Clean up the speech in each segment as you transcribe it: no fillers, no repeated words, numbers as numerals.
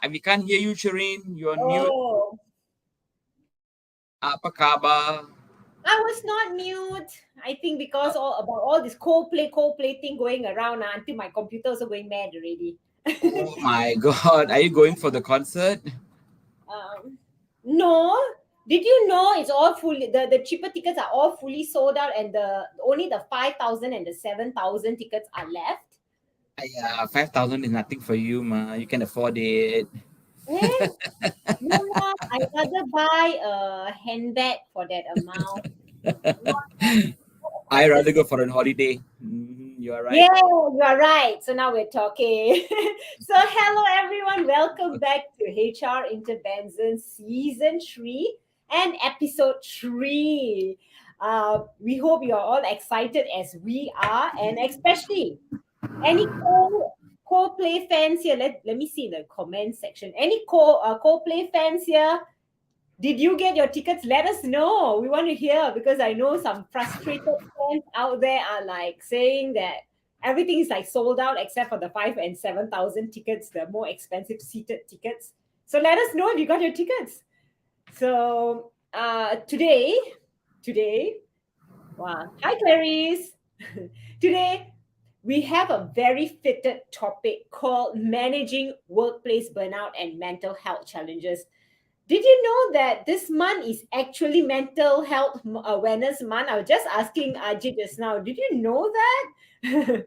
We can't hear you, Shireen. You're on mute. Oh, Apa khabar? I was not mute. I think because all this Coldplay thing going around until my computer also going mad already. Oh my God. Are you going for the concert? um, no, did you know it's all fully the cheaper tickets are all fully sold out and the only the 5,000 and the 7,000 tickets are left? Yeah, 5,000 is nothing for you, ma. You can afford it. Eh, no, I rather buy a handbag for that amount. I rather Concert. go for an holiday. You are right. Yeah, you are right. So now we're talking. So, hello everyone. Welcome back to HR Intervention Season 3 and Episode 3. We hope you're all excited as we are, and especially any co-play fans here. Let me see the comment section. Any co-play fans here? Did you get your tickets? Let us know. We want to hear because I know some frustrated fans out there are like saying that everything is like sold out except for the 5,000 and 7,000 tickets, the more expensive seated tickets. So let us know if you got your tickets. So today, wow. Hi Clarice. Today we have a very fitted topic called managing workplace burnout and mental health challenges. Did you know that this month is actually Mental Health Awareness Month? I was just asking Ajit just now. Did you know that?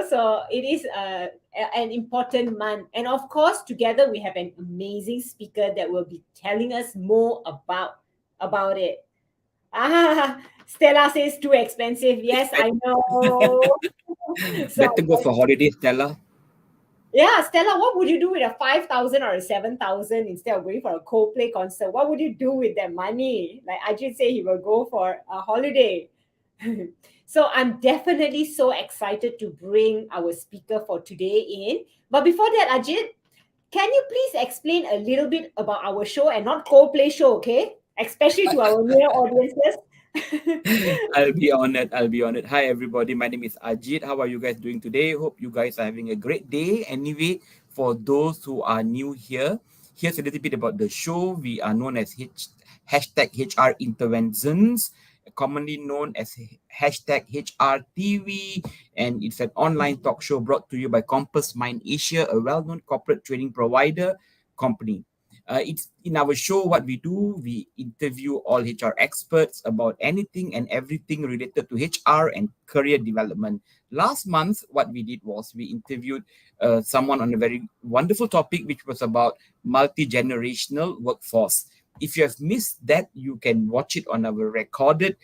So it is an important month. And of course, together we have an amazing speaker that will be telling us more about it. Stella says too expensive. Yes, I know. So Better go for holiday, Stella. yeah, Stella, what would you do with a 5,000 or a 7,000 instead of going for a Coldplay concert? What would you do with that money? Like Ajit say he will go for a holiday. So I'm definitely so excited to bring our speaker for today in. But before that, Ajit, can you please explain a little bit about our show and not Coldplay show, okay? Especially to our near audiences. I'll be on it. I'll be on it. Hi, everybody. My name is Ajit. How are you guys doing today? Hope you guys are having a great day. Anyway, for those who are new here, here's a little bit about the show. We are known as hashtag HR Interventions, commonly known as hashtag HR TV, and it's an online talk show brought to you by Compass Mind Asia, a well-known corporate training provider company. It's in our show. What we do, we interview all HR experts about anything and everything related to HR and career development. Last month, what we did was we interviewed someone on a very wonderful topic, which was about multi-generational workforce. If you have missed that, you can watch it on our recorded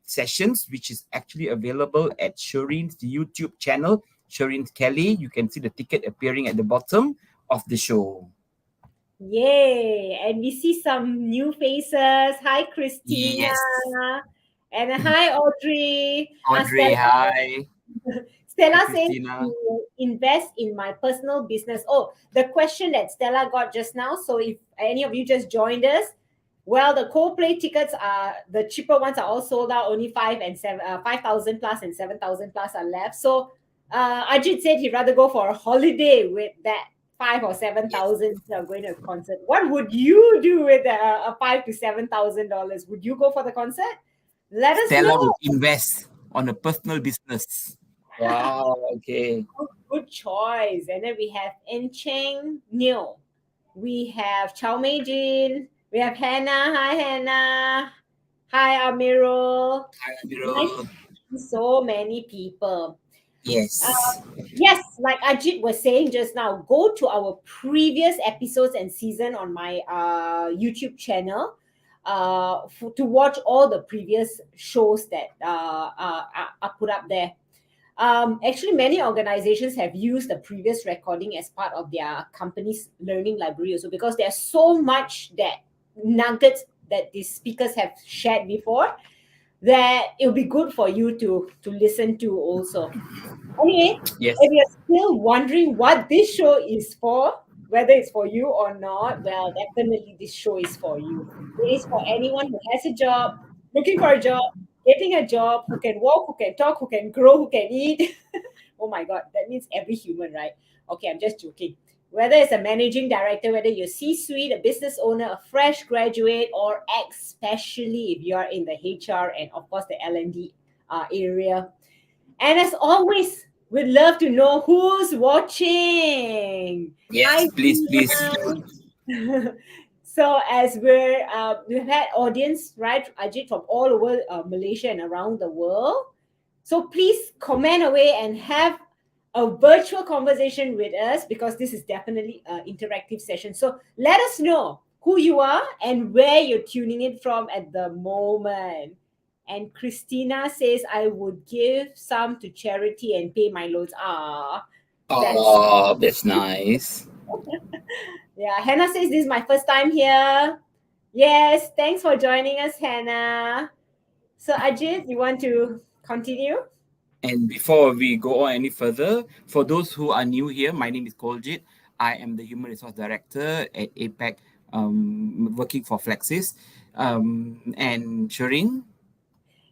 sessions, which is actually available at Shireen's YouTube channel, Shireen Kelly. You can see the ticket appearing at the bottom of the show. Yay! And we see some new faces. Hi, Christina. Yes. And hi, Audrey. Audrey, hi. Hi, Stella says Christina. to invest in my personal business. Oh, the question that Stella got just now. So if any of you just joined us, well, the Coldplay tickets are the cheaper ones are all sold out. Only 5,000 plus and 7,000 plus are left. So Ajit said he'd rather go for a holiday with that 5 or 7,000 instead of going to a concert. What would you do with a $5,000 to $7,000? Would you go for the concert? Let us Stella know. would invest on a personal business. Wow, okay. Good choice. And then we have Encheng Neo. We have Chow Mei Jin. We have Hannah. Hi, Hannah. Hi, Amirul. Hi, Nice Adiro. to see so many people. Yes. Yes, like Ajit was saying just now, go to our previous episodes and season on my YouTube channel to watch all the previous shows that are put up there. Actually, many organizations have used the previous recording as part of their company's learning library also because there's so much that nuggets that these speakers have shared before that it'll be good for you to listen to also. Anyway, Yes. if you're still wondering what this show is for, whether it's for you or not, well, definitely this show is for you. It is for anyone who has a job, looking for a job, getting a job, who can walk, who can talk, who can grow, who can eat. Oh my God, that means every human, right? Okay, I'm just joking. Whether it's a managing director, whether you're C-suite, a business owner, a fresh graduate, or especially if you are in the HR and of course the L&D area. And as always, we'd love to know who's watching. Hi, Yes, please, please. Tina. So as we've had audience, right, Ajit, from all over Malaysia and around the world. So please comment away and have a virtual conversation with us because this is definitely an interactive session. So let us know who you are and where you're tuning in from at the moment. And Christina says, I would give some to charity and pay my loans. Ah, that's Oh, that's nice. yeah. Hannah says, this is my first time here. Yes, thanks for joining us, Hannah. So Ajit, you want to continue? And before we go on any further, for those who are new here, my name is Koljit. I am the Human Resource Director at APAC, working for Flexis. And Shireen,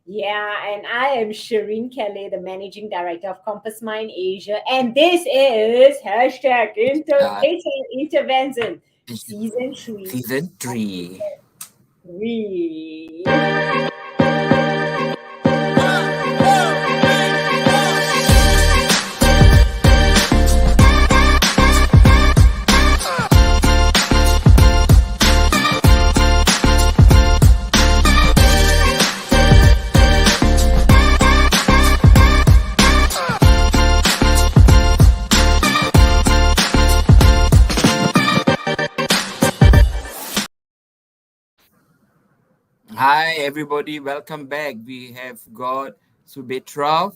Yeah, and I am Shireen Kelly, the Managing Director of Compass Mind Asia, and this is hashtag uh, Intervention Season 3, Season 3. 3. Hi, everybody. Welcome back. We have got Subetra.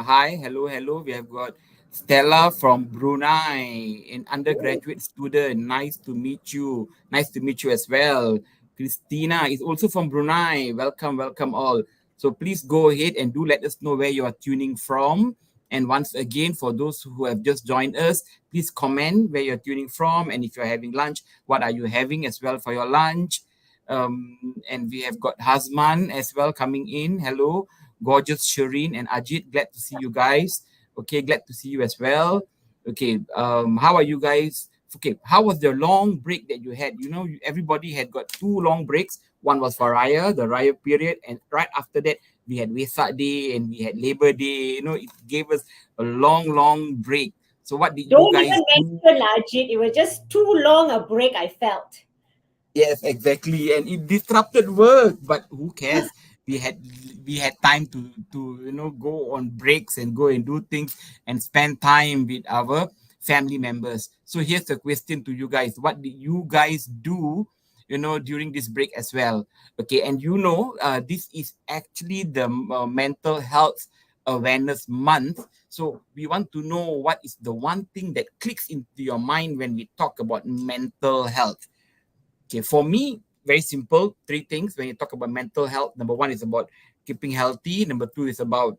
Hi, hello, hello. We have got Stella from Brunei, an undergraduate student. Nice to meet you. Nice to meet you as well. Christina is also from Brunei. Welcome, welcome all. So please go ahead and do let us know where you are tuning from. And once again, for those who have just joined us, please comment where you're tuning from. And if you're having lunch, what are you having as well for your lunch? And we have got Hazman as well coming in. Hello, gorgeous Shireen and Ajit. Glad to see you guys. Okay, glad to see you as well. Okay, how are you guys? Okay, how was the long break that you had? You know, everybody had got two long breaks. One was for Raya, the Raya period, and right after that, we had Wesak Day and we had Labor Day. You know, it gave us a long, long break. So, what did you Don't guys even do? mention Ajit. It was just too long a break, I felt. Yes, exactly. And it disrupted work, but who cares? We had we had time to go on breaks and go and do things and spend time with our family members. So here's the question to you guys. What did you guys do, during this break as well? Okay, and this is actually the mental health awareness month. So we want to know what is the one thing that clicks into your mind when we talk about mental health. Okay, for me, very simple. Three things when you talk about mental health. Number one is about keeping healthy. Number two is about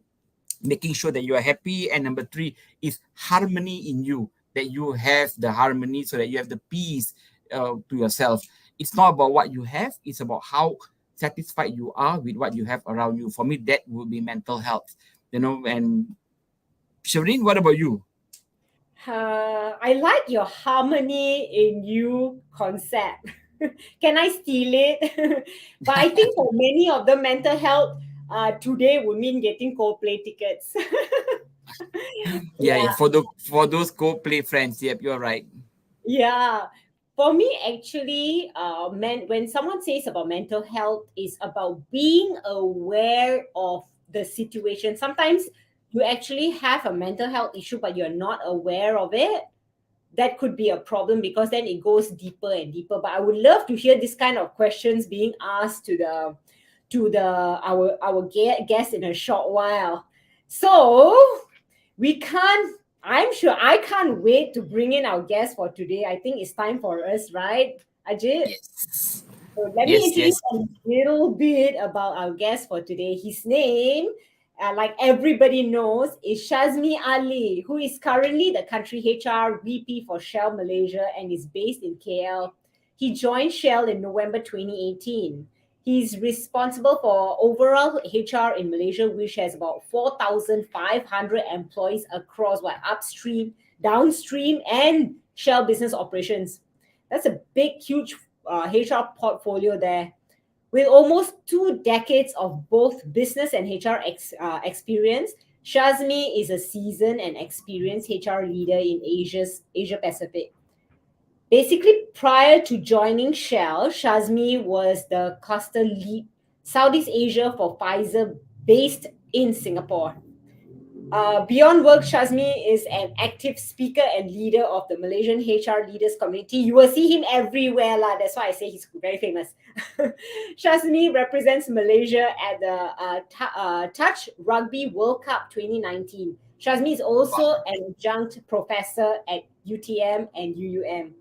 making sure that you are happy. And number three is harmony in you, that you have the harmony so that you have the peace to yourself. It's not about what you have, it's about how satisfied you are with what you have around you. For me, that would be mental health. And Shireen, what about you? I like your harmony in you concept. Can I steal it? But I think for many of the mental health today would mean getting Coldplay tickets. Yeah, yeah. Yeah, For those co-play friends, yep, you're right. yeah. For me, actually, when someone says about mental health, is about being aware of the situation. Sometimes you actually have a mental health issue, but you're not aware of it. That could be a problem because then it goes deeper and deeper. But I would love to hear this kind of questions being asked to the our guest in a short while. So we can't. I'm sure I can't wait to bring in our guest for today. I think it's time for us, right, Ajit? Yes. So let me Yes, introduce yes. a little bit about our guest for today. His name, like everybody knows, is Shazmi Ali, who is currently the country HR VP for Shell Malaysia and is based in KL. He joined Shell in November 2018. He's responsible for overall HR in Malaysia, which has about 4,500 employees across what upstream, downstream, and Shell Business Operations. That's a big, huge HR portfolio there. With almost 2 decades of both business and HR experience, Shazmi is a seasoned and experienced HR leader in Asia Pacific. Basically, prior to joining Shell, Shazmi was the cluster lead Southeast Asia for Pfizer based in Singapore. Beyond work, Shazmi is an active speaker and leader of the Malaysian HR leaders community. You will see him everywhere, lah. That's why I say he's very famous. Shazmi represents Malaysia at the Touch Rugby World Cup 2019. Shazmi is also an adjunct professor at UTM and UUM.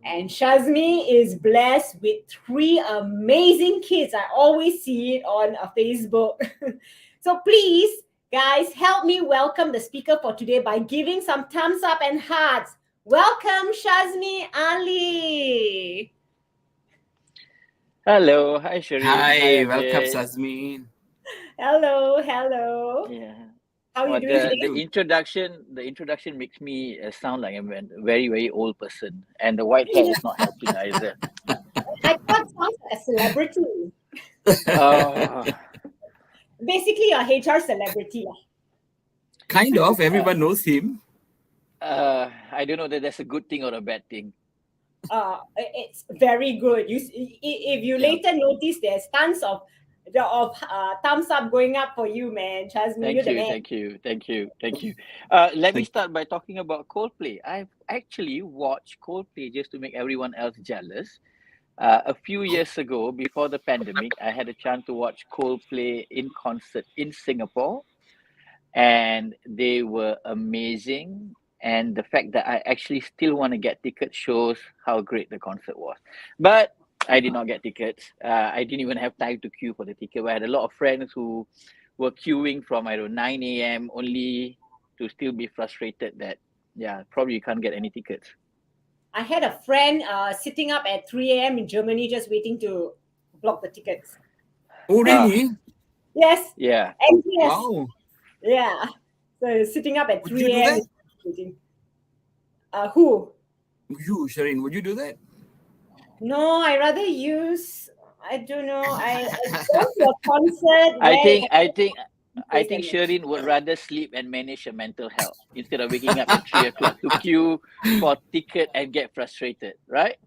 And Shazmi is blessed with 3 amazing kids. I always see it on Facebook. So please, guys, help me welcome the speaker for today by giving some thumbs up and hearts. Welcome, Shazmi Ali. Hello, hi Shireen. Hi, welcome, Ajay. Shazmi. Hello, hello. Yeah. How are you doing today? The introduction makes me sound like I'm a very, very old person, and the white hair is not helping either. I thought sounds like a celebrity. Oh, Basically, you're a HR celebrity. Kind of, everyone knows him. I don't know that that's a good thing or a bad thing. It's very good. If you later notice, there's tons of thumbs up going up for you, man. Shazmi, you're the man. Thank you. Let me start by talking about Coldplay. I've actually watched Coldplay just to make everyone else jealous. A few years ago, before the pandemic, I had a chance to watch Coldplay in concert in Singapore, and they were amazing. And the fact that I actually still want to get tickets shows how great the concert was. But I did not get tickets. I didn't even have time to queue for the ticket. I had a lot of friends who were queuing from 9 a.m. only to still be frustrated that, probably you can't get any tickets. I had a friend sitting up at 3 a.m. in Germany just waiting to block the tickets. Oh, really? Yes. Yeah. And yes. Wow. Yeah. So sitting up at Would 3 you do a.m. waiting. Who? You, Shireen, would you do that? No, I rather use. I don't know. I go to a concert. I think Shireen would rather sleep and manage her mental health instead of waking up at 3 o'clock to queue for ticket and get frustrated, right?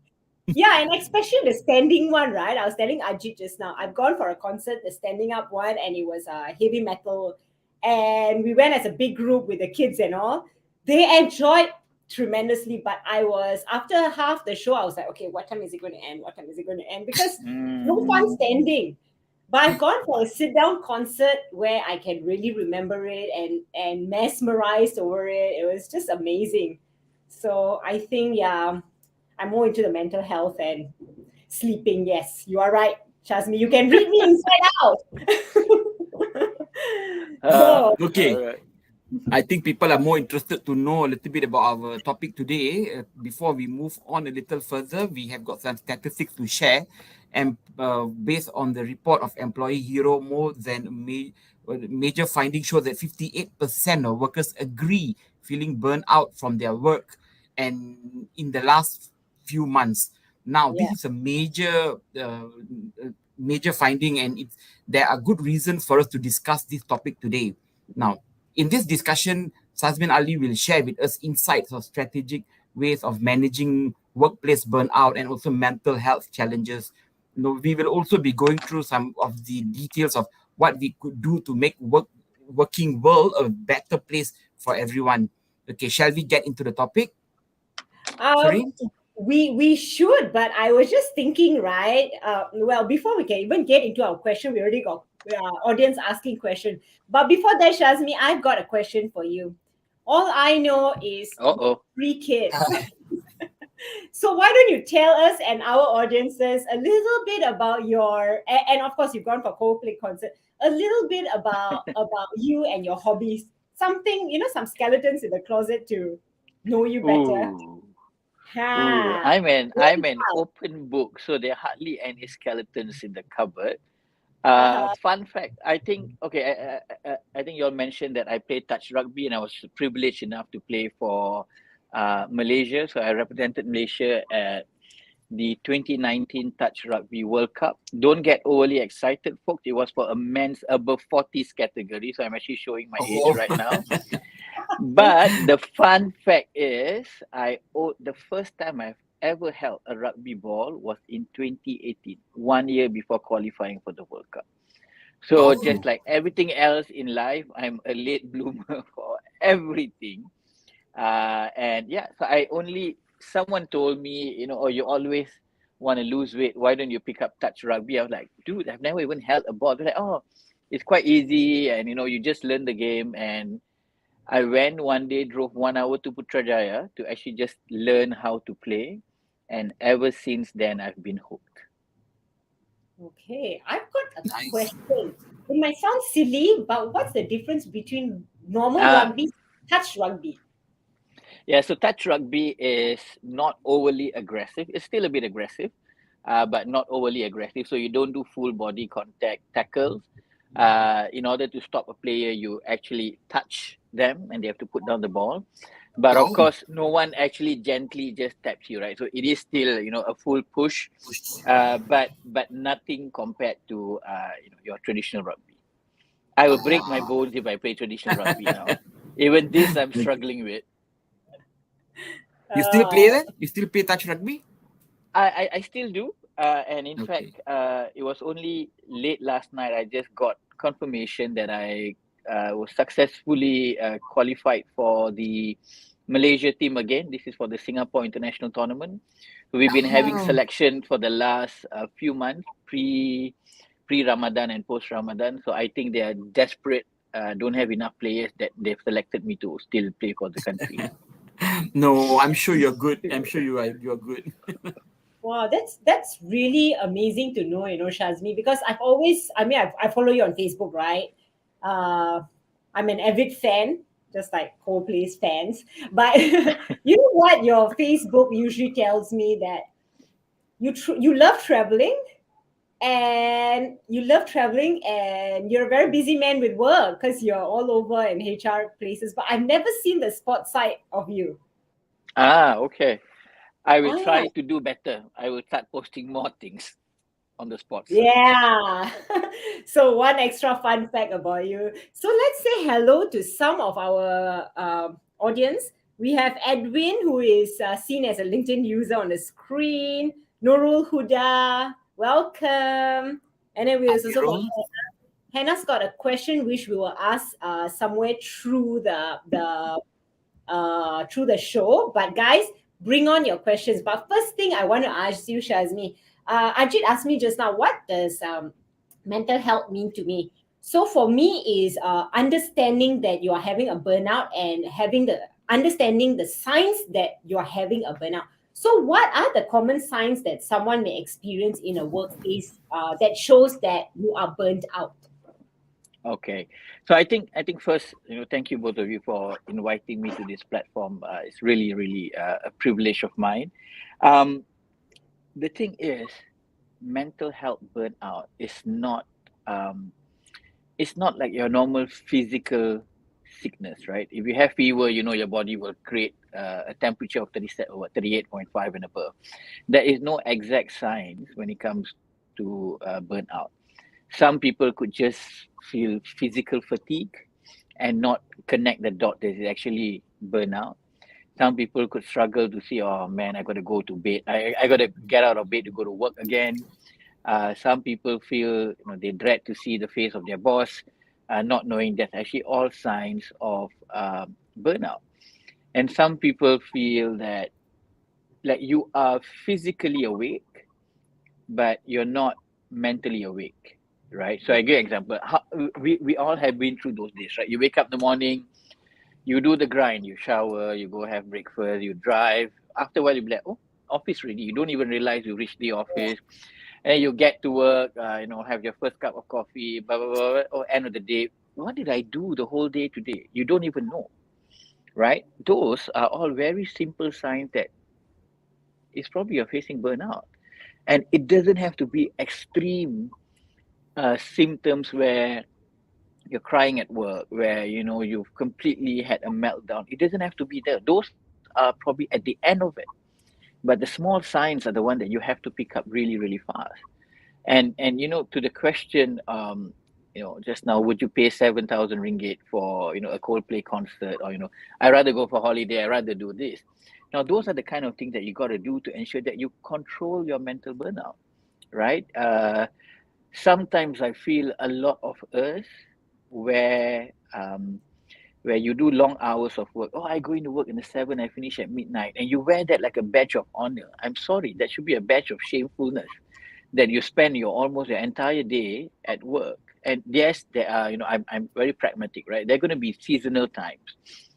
Yeah, and especially the standing one, right? I was telling Ajit just now. I've gone for a concert, the standing up one, and it was heavy metal. And we went as a big group with the kids and all. They enjoyed tremendously, but I was, after half the show, I was like, okay, what time is it going to end? What time is it going to end? Because no fun standing. But I've gone for a sit down concert where I can really remember it and mesmerized over it. It was just amazing. So I think, yeah, I'm more into the mental health and sleeping. Yes, you are right, Shazmi. You can read me inside out. Okay. Right. I think people are more interested to know a little bit about our topic today. Before we move on a little further, we have got some statistics to share. And based on the report of Employee Hero, more than major findings show that 58% of workers agree feeling burnt out from their work, and in the last few months. Now, this is a major finding, and there are good reasons for us to discuss this topic today. Now, in this discussion, Shazmin Ali will share with us insights of strategic ways of managing workplace burnout and also mental health challenges. We will also be going through some of the details of what we could do to make working world a better place for everyone. Okay, shall we get into the topic? We should, but I was just thinking, right? Well, before we can even get into our question, we already got audience asking question. But before that, Shazmi, I've got a question for you. All I know is 3 kids. So why don't you tell us and our audiences a little bit about your, and of course you've gone for Coldplay concert, a little bit about you and your hobbies. Something, some skeletons in the closet to know you better. I'm an open book, so there are hardly any skeletons in the cupboard. Fun fact, I think I think you all mentioned that I played touch rugby, and I was privileged enough to play for Malaysia. So I represented Malaysia at the 2019 Touch Rugby World Cup. Don't get overly excited, folks. It was for a men's above 40s category. So I'm actually showing my age Oh. right now. But the fun fact is, the first time I've ever held a rugby ball was in 2018, 1 year before qualifying for the World Cup. So just Oh. like everything else in life, I'm a late bloomer for everything. And yeah, so someone told me, oh, you always want to lose weight. Why don't you pick up touch rugby? I was like, dude, I've never even held a ball. They're like, oh, it's quite easy. And, you just learn the game. And I went one day, drove 1 hour to Putrajaya to actually just learn how to play. And ever since then, I've been hooked. Okay, I've got a Nice. question. It might sound silly, but what's the difference between normal Uh, rugby, touch rugby? yeah, so touch rugby is not overly aggressive. It's still a bit aggressive, but not overly aggressive. So you don't do full body contact tackles. In order to stop a player, you actually touch them and they have to put down the ball. But of Oh. course, no one actually gently just taps you, right? So it is still, a full push, but nothing compared to your traditional rugby. I will break my Ah. bones if I play traditional rugby now. Even this, I'm struggling with. You still play Uh, that? You still play touch rugby? I still do. And in Okay. fact, it was only late last night I just got confirmation that I was successfully qualified for the Malaysia team again. This is for the Singapore International Tournament. We've been having Oh. selection for the last few months, pre Ramadan and post Ramadan. So I think they are desperate. Don't have enough players that they've selected me to still play for the country. No, I'm sure you're good. I'm sure you're good. wow, that's really amazing to know, Shazmi, because I follow you on Facebook, right? Uh, I'm an avid fan, just like Coldplay's fans. But you know what? Your Facebook usually tells me that you love traveling, and you're a very busy man with work because you're all over in HR places. But I've never seen the sports side of you. Okay. I will Ah, try to do better. I will start posting more things on the sports side. yeah. So one extra fun fact about you. So let's say hello to some of our audience. We have Edwin, who is seen as a LinkedIn user on the screen. Nurul Huda, welcome. And then we also got Amirul? Hannah's got a question which we will ask somewhere through the show. But guys, bring on your questions. But first thing I want to ask you, Shazmi, Ajit asked me just now, what does mental health mean to me? So for me is understanding that you are having a burnout and understanding the signs that you are having a burnout. So what are the common signs that someone may experience in a workplace that shows that you are burnt out? Okay. So I think first, thank you both of you for inviting me to this platform. It's really, really a privilege of mine. Um, the thing is, mental health burnout is not um, it's not like your normal physical sickness, right? If you have fever, your body will create a temperature of 37 or 38.5 and above. There is no exact science when it comes to burnout. Some people could just feel physical fatigue and not connect the dot that is actually burnout. Some people could struggle to see, oh man, I got to go to bed. I got to get out of bed to go to work again. Some people feel, they dread to see the face of their boss, not knowing that's actually all signs of burnout. And some people feel that like you are physically awake, but you're not mentally awake, right? So I give you an example. We all have been through those days, right? You wake up in the morning, you do the grind, you shower, you go have breakfast, you drive. After a while, you be like, oh, office ready. You don't even realize you reached the office. And you get to work, have your first cup of coffee, blah, blah, blah, blah. Or end of the day, what did I do the whole day today? You don't even know, right? Those are all very simple signs that it's probably you're facing burnout. And it doesn't have to be extreme symptoms where you're crying at work, where you've completely had a meltdown. It doesn't have to be there. Those are are probably at the end of it. But the small signs are the one that you have to pick up really, really fast. And to the question, just now, would you pay 7,000 ringgit for a Coldplay concert, or I rather go for holiday, I rather do this. Now, those are the kind of things that you got to do to ensure that you control your mental burnout, right? Sometimes I feel a lot of us where you do long hours of work. Oh, I go into work in the 7, I finish at midnight, and you wear that like a badge of honor. I'm sorry, that should be a badge of shamefulness, that you spend almost your entire day at work. And yes, there are, I'm very pragmatic, right? There are going to be seasonal times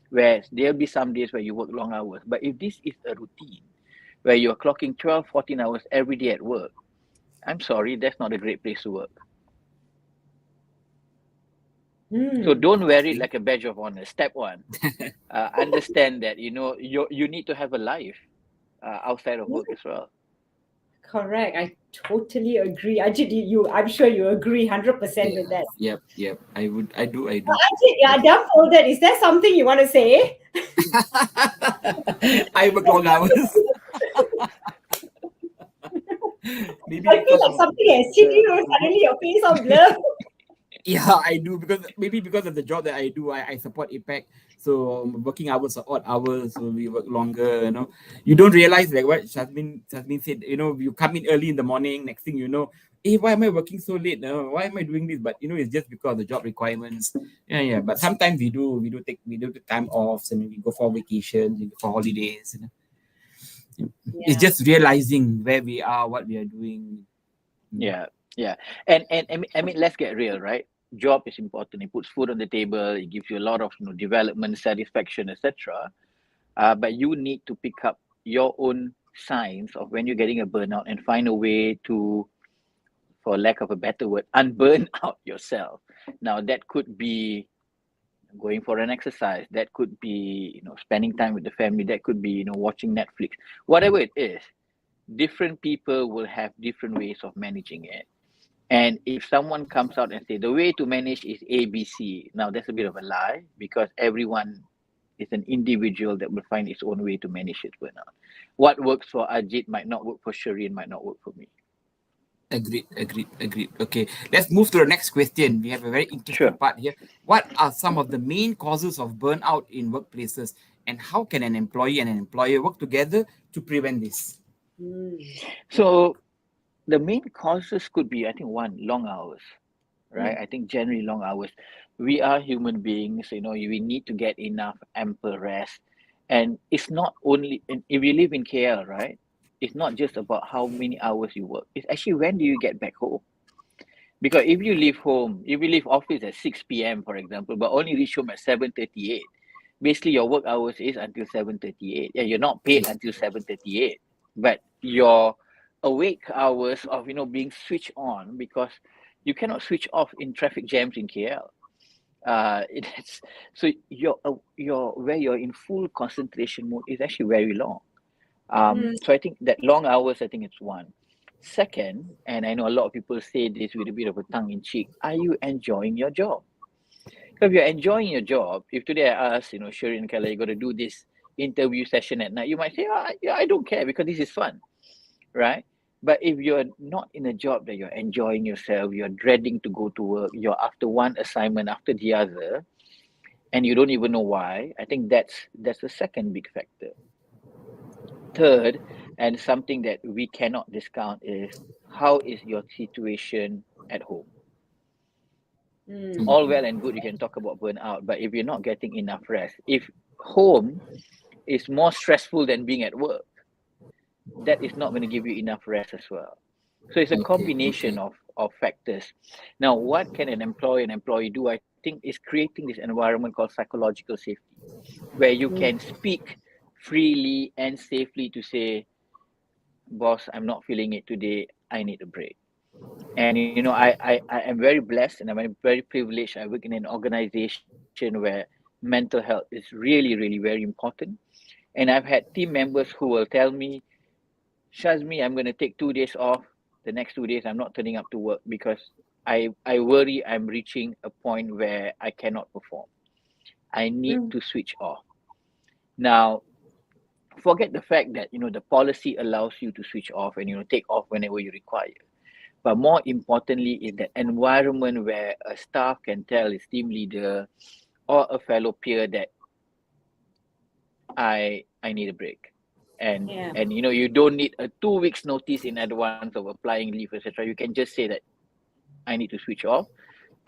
where there'll be some days where you work long hours. But if this is a routine where you're clocking 12, 14 hours every day at work, I'm sorry, that's not a great place to work. So don't wear it like a badge of honor. Step one, understand that you need to have a life outside of work as well. Correct. I totally agree. Ajit, I'm sure you agree 100% with that. Yep. I do. Ajit, yeah, dumbfolded. Is there something you want to say? I work long hours. Maybe I feel like something has hit you. Suddenly your face all blurred. Yeah, I do, because of the job that I do. I support APEC, so working hours are odd hours, so we work longer. You don't realize, like what Shazmin said. You come in early in the morning. Next thing you know, hey, why am I working so late? Why am I doing this? But it's just because of the job requirements. Yeah. But sometimes we do take time off, and we go for vacations, we go for holidays. It's just realizing where we are, what we are doing. Yeah. And I mean, let's get real, right? Job is important. It puts food on the table. It gives you a lot of development, satisfaction, etc. But you need to pick up your own signs of when you're getting a burnout and find a way to, for lack of a better word, unburn out yourself. Now, that could be going for an exercise. That could be spending time with the family. That could be watching Netflix. Whatever it is, different people will have different ways of managing it. And if someone comes out and say the way to manage is ABC, now that's a bit of a lie, because everyone is an individual that will find its own way to manage its burnout. What works for Ajit might not work for Shireen, might not work for me. Agreed. Okay, let's move to the next question. We have a very interesting part here. What are some of the main causes of burnout in workplaces, and how can an employee and an employer work together to prevent this? So the main causes could be, I think, one, long hours, right? I think generally long hours. We are human beings, we need to get enough ample rest. And it's not only, if you live in KL, right? It's not just about how many hours you work. It's actually, when do you get back home? Because if you leave office at 6 p.m., for example, but only reach home at 7:38, basically your work hours is until 7:38. Yeah, you're not paid until 7:38, but your awake hours of being switched on, because you cannot switch off in traffic jams in KL. So your where you're in full concentration mode is actually very long. So I think that long hours, I think it's one. Second, and I know a lot of people say this with a bit of a tongue in cheek, are you enjoying your job? If you're enjoying your job, if today I ask, Shireen and Kala, you got to do this interview session at night, you might say, yeah, I don't care because this is fun, right? But if you're not in a job that you're enjoying yourself, you're dreading to go to work, you're after one assignment after the other, and you don't even know why, I think that's the second big factor. Third, and something that we cannot discount, is how is your situation at home? All well and good, you can talk about burnout, but if you're not getting enough rest, if home is more stressful than being at work, that is not going to give you enough rest as well. So it's a combination of factors. Now, what can an employer and employee do? I think is creating this environment called psychological safety, where you can speak freely and safely to say, boss, I'm not feeling it today, I need a break. And I am very blessed and I'm very privileged. I work in an organization where mental health is really, really very important. And I've had team members who will tell me, Shazmi, I'm going to take 2 days off. The next 2 days, I'm not turning up to work because I worry I'm reaching a point where I cannot perform. I need to switch off. Now, forget the fact that the policy allows you to switch off and take off whenever you require. But more importantly is that environment where a staff can tell his team leader or a fellow peer that I need a break. And Yeah. you don't need a 2 weeks notice in advance of applying leave, etc. You can just say that I need to switch off.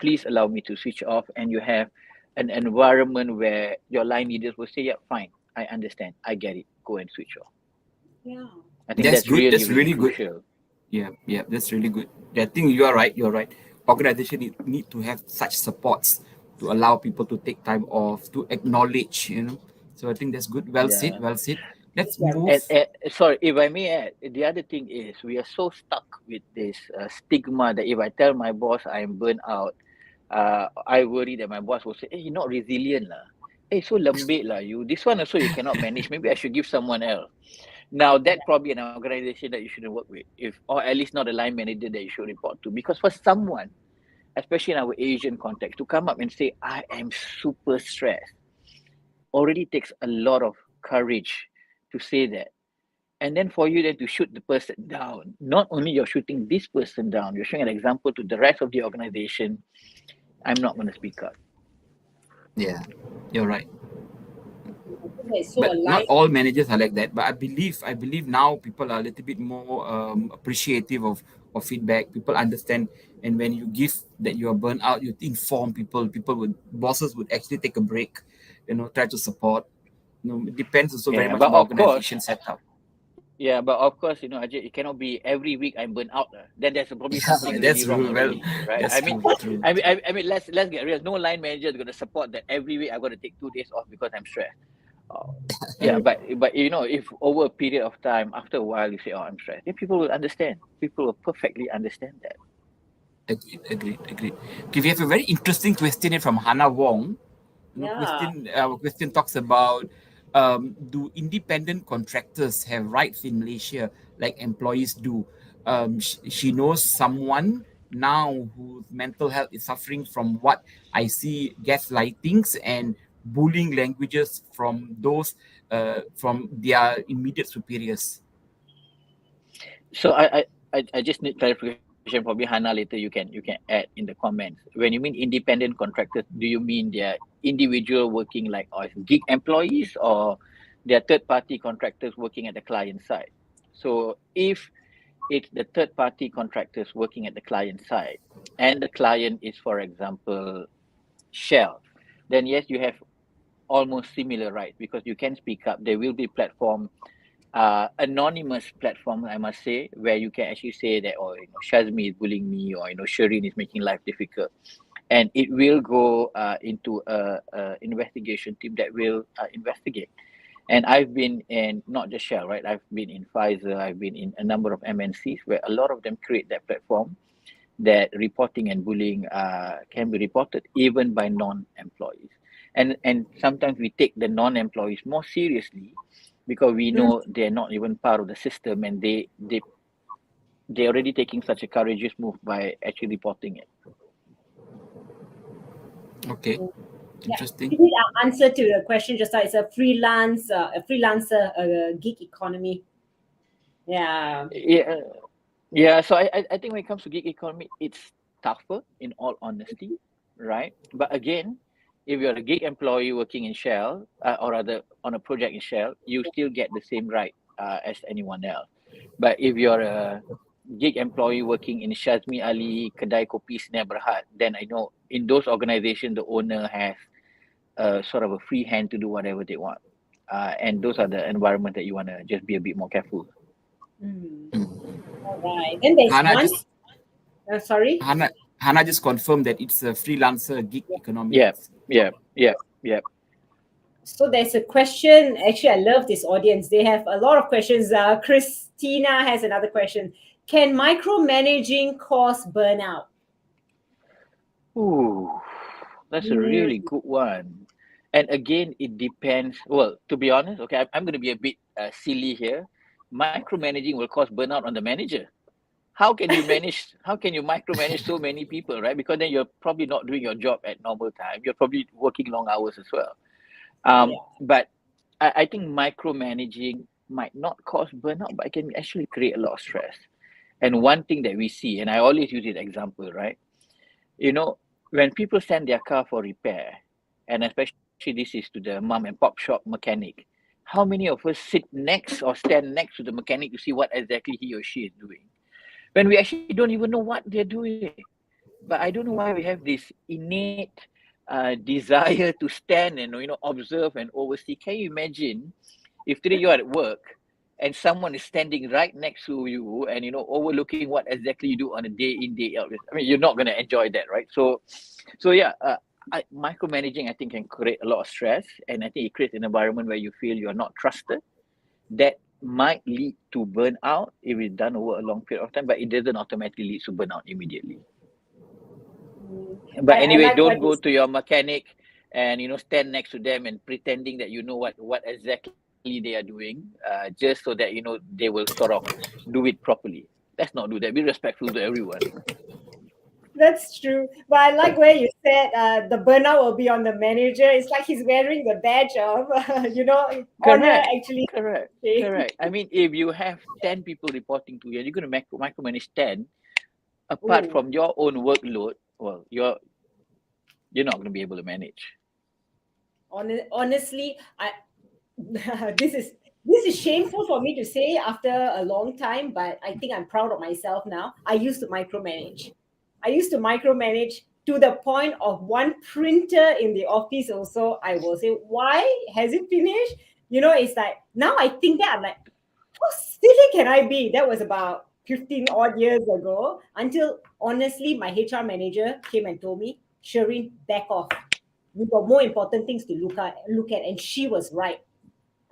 Please allow me to switch off. And you have an environment where your line leaders will say, yeah, fine, I understand, I get it, go and switch off. Yeah. I think That's that's good. really, That's really really good. crucial. Yeah, that's really good. I think you are right. You're right. Organization need to have such supports to allow people to take time off, to acknowledge, So I think that's good. Well said. Yeah. Well said. Let's Yeah. move. And sorry, if I may add, the other thing is we are so stuck with this stigma that if I tell my boss I'm burnt out, I worry that my boss will say, hey, you're not resilient lah. Hey, so lembik lah you. This one also you cannot manage. Maybe I should give someone else. Now that probably an organization that you shouldn't work with, or at least not a line manager that you should report to. Because for someone, especially in our Asian context, to come up and say, I am super stressed, already takes a lot of courage to say that. And then for you then to shoot the person down, not only you're shooting this person down, you're showing an example to the rest of the organization. I'm not going to speak up. Yeah, you're right. It's so But not alive. all managers are like that. But I believe now people are a little bit more appreciative of feedback. People understand, and when you give that you are burnt out, you inform people. Bosses would actually take a break, try to support. It depends also very Yeah, much but on the of course, organization setup. yeah, but of course, Ajay, it cannot be every week I'm burnt out. Then there's probably Yeah, something really that's wrong true. Well, already, right? that's true. True. I mean, let's get real. No line manager is going to support that every week I'm going to take 2 days off because I'm stressed. Yeah, but if over a period of time, after a while, you say, "Oh, I'm stressed," then people will understand. People will perfectly understand that. Agreed. Okay, we have a very interesting question here from Hannah Wong. Yeah. Our question talks about do independent contractors have rights in Malaysia like employees do? She knows someone now whose mental health is suffering from what I see gaslightings and bullying languages from those from their immediate superiors. So I just need clarification from Hannah. Later you can add in the comments. When you mean independent contractors, do you mean they're individual working like as gig employees, or they're third party contractors working at the client side? So if it's the third party contractors working at the client side and the client is, for example, Shell, then yes, you have almost similar rights because you can speak up. There will be platform, anonymous platform, I must say, where you can actually say that, oh, Shazmi is bullying me, or Shireen is making life difficult, and it will go into a investigation team that will investigate. And I've been in not just Shell, right? I've been in Pfizer, I've been in a number of MNCs where a lot of them create that platform that reporting and bullying can be reported even by non-employees. And sometimes we take the non-employees more seriously because we know they're not even part of the system, and they're already taking such a courageous move by actually reporting it. Okay. Interesting. You need an answer to the question just now. It's a freelancer, gig economy. Yeah. Yeah. So I think when it comes to gig economy, it's tougher in all honesty, right? But again, if you're a gig employee working in Shell, or rather on a project in Shell, you still get the same right as anyone else. But if you're a gig employee working in Shazmi Ali, Kedai Kopi Sdn Bhd, then I know in those organizations, the owner has sort of a free hand to do whatever they want. And those are the environment that you want to just be a bit more careful. All right. Then there's Hannah one. just Sorry. Hannah just confirmed that it's a freelancer gig economy. Yeah. So there's a question. Actually, I love this audience. They have a lot of questions. Christina has another question. Can micromanaging cause burnout? Ooh, that's a really good one. And again, it depends. Well, to be honest, okay, I'm going to be a bit silly here. Micromanaging will cause burnout on the manager. How can you manage? How can you micromanage so many people, right? Because then you're probably not doing your job at normal time. You're probably working long hours as well. But I think micromanaging might not cause burnout, but it can actually create a lot of stress. And one thing that we see, and I always use this example, right? You know, when people send their car for repair, and especially this is to the mom and pop shop mechanic, how many of us sit next or stand next to the mechanic to see what exactly he or she is doing? When we actually don't even know what they're doing. But I don't know why we have this innate desire to stand and observe and oversee. Can you imagine if today you're at work and someone is standing right next to you and overlooking what exactly you do on a day in day out? I mean, you're not going to enjoy that, right? So yeah, micromanaging I think can create a lot of stress, and I think it creates an environment where you feel you're not trusted. That might lead to burnout if it's done over a long period of time, but it doesn't automatically lead to burnout immediately. Mm. But I anyway, like what don't you go to your mechanic and stand next to them and pretending that you know what exactly they are doing, just so that they will sort of do it properly. Let's not do that. Be respectful to everyone. That's true. But I like where you said the burnout will be on the manager. It's like he's wearing the badge of, honor Correct. actually. Correct. Okay. Correct. I mean, if you have 10 people reporting to you and you're going to micromanage 10, apart Oh, from your own workload, well, you're not going to be able to manage. honestly, I this is this is shameful for me to say after a long time, but I think I'm proud of myself now. I used to micromanage. I used to micromanage to the point of one printer in the office also. I will say, why has it finished? It's like now I think that I'm like, how silly can I be? That was about 15 odd years ago. Until honestly, my HR manager came and told me, Shireen, back off. We got more important things to look at. And she was right.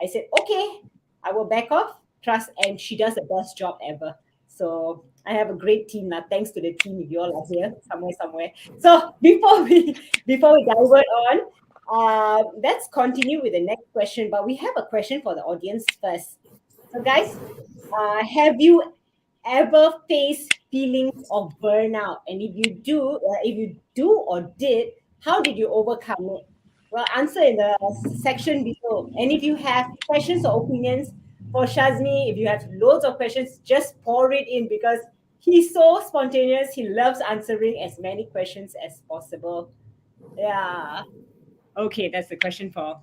I said, okay, I will back off, trust, and she does the best job ever. So I have a great team now. Thanks to the team, if you all are here somewhere. So before we divert on, let's continue with the next question. But we have a question for the audience first. So, guys, have you ever faced feelings of burnout? And if you do or did, how did you overcome it? Well, answer in the section below. And if you have questions or opinions for Shazmi, if you have loads of questions, just pour it in because he's so spontaneous. He loves answering as many questions as possible. Yeah. Okay, that's the question for.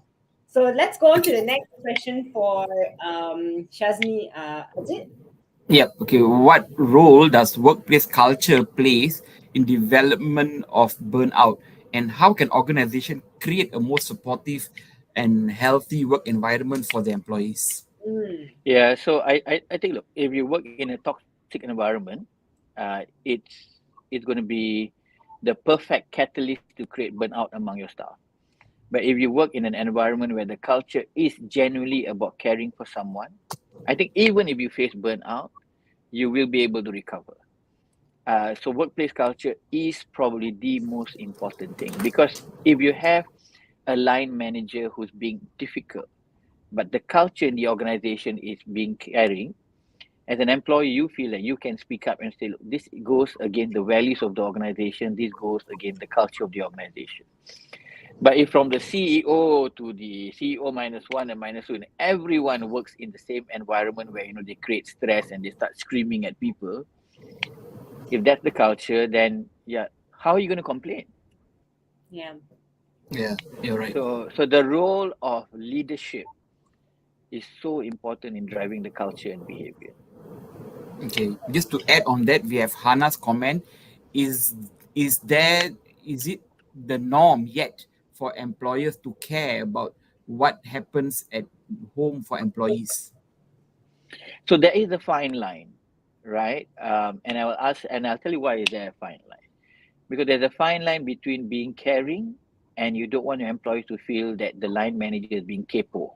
So let's go on to the next question for Shazmi. Ajit. Yeah. Okay. What role does workplace culture plays in development of burnout, and how can organization create a more supportive and healthy work environment for the employees? Mm, Yeah, so I think, look, if you work in a toxic environment, it's going to be the perfect catalyst to create burnout among your staff. But if you work in an environment where the culture is genuinely about caring for someone, I think even if you face burnout, you will be able to recover. So workplace culture is probably the most important thing, because if you have a line manager who's being difficult, but the culture in the organization is being caring, as an employee, you feel that you can speak up and say, look, this goes against the values of the organization, this goes against the culture of the organization. But if from the CEO to the CEO minus one and minus two, and everyone works in the same environment where they create stress and they start screaming at people, if that's the culture, then yeah, how are you going to complain? yeah. Yeah, you're right. So the role of leadership is so important in driving the culture and behavior. Okay, just to add on that, we have Hannah's comment. Is is there is it the norm yet for employers to care about what happens at home for employees? So there is a fine line, right? And I'll tell you why is there a fine line. Because there's a fine line between being caring and you don't want your employees to feel that the line manager is being capo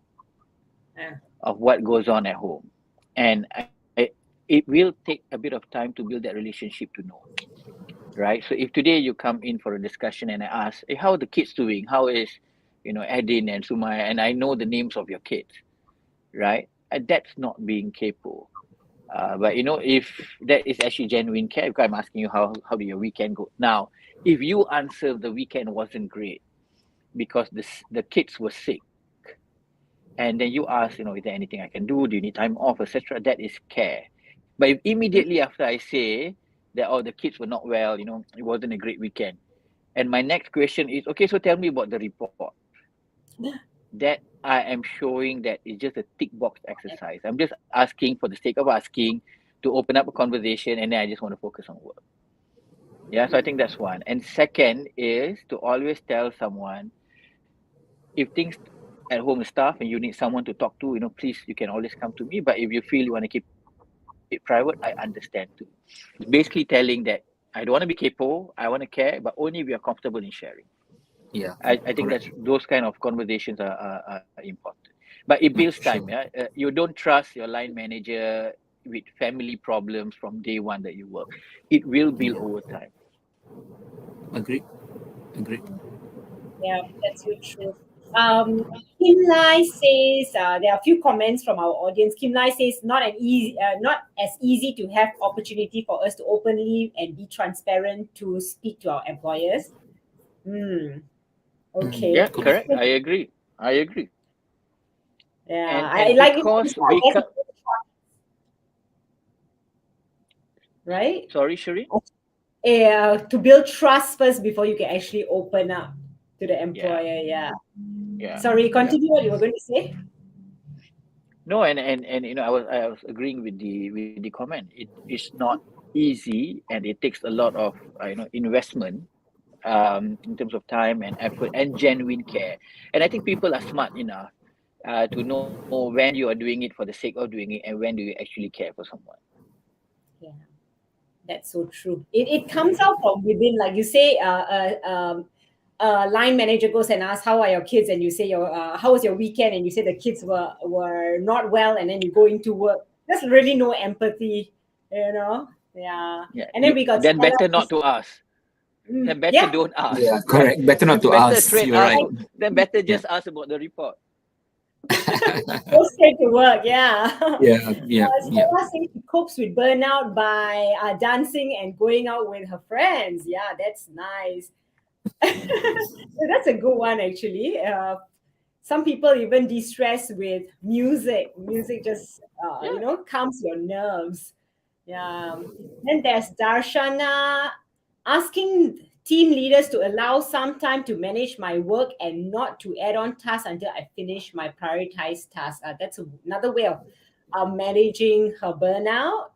Yeah. of what goes on at home. And it will take a bit of time to build that relationship to know, right? So if today you come in for a discussion and I ask, hey, how are the kids doing? How is, Edin and Sumaya? And I know the names of your kids, right? And that's not being capo. But if that is actually genuine care, because I'm asking you how did your weekend go? Now, if you answer the weekend wasn't great because the kids were sick, and then you ask, is there anything I can do? Do you need time off, etc.? That is care. But if immediately after I say that, oh, the kids were not well, it wasn't a great weekend, and my next question is, okay, so tell me about the report. That I am showing that it's just a tick box exercise. I'm just asking for the sake of asking to open up a conversation, and then I just want to focus on work. Yeah, so I think that's one. And second is to always tell someone, if things at home is tough and you need someone to talk to, please, you can always come to me. But if you feel you want to keep it private, I understand too. It's basically telling that I don't want to be capo, I want to care, but only if we are comfortable in sharing. Yeah, I think correct. those kind of conversations are important. But it builds time. Sure. Yeah, you don't trust your line manager with family problems from day one that you work. It will build Yeah, over time. agreed. Agreed. Yeah, that's so true. Um, Kim Lai says there are a few comments from our audience. Kim Lai says not as easy to have opportunity for us to openly and be transparent to speak to our employers. Hmm. Yeah, Okay. Correct. correct. I agree. Yeah, And I and like it. because I we guess, cut. right? Sorry, Shireen. Yeah, to build trust first before you can actually open up to the Yeah, employer. Yeah. yeah, Sorry, yeah. continue what you were going to say. No, and I was agreeing with the comment. It is not easy, and it takes a lot of investment in terms of time and effort and genuine care. And I think people are smart enough to know when you are doing it for the sake of doing it and when do you actually care for someone. Yeah. That's so true. It comes out from within, like you say. Line manager goes and asks, "How are your kids?" And you say, "Your how was your weekend?" And you say the kids were not well, and then you go into work. There's really no empathy, you know. Yeah, Yeah, and then we got then Stella. better not to ask. Then better Yeah, don't ask, Yeah, right? correct. Better not to Better ask. straight You're ask. right. like, Then better Yeah. just ask about the report. go straight to work. Yeah. Yeah. Yeah. Yeah. Stella says she copes with burnout by dancing and going out with her friends. Yeah, that's nice. That's a good one, actually. Some people even de-stress with music. Music just, Yeah. calms your nerves. Yeah. Then there's Darshana asking team leaders to allow some time to manage my work and not to add on tasks until I finish my prioritized tasks. That's another way of managing her burnout.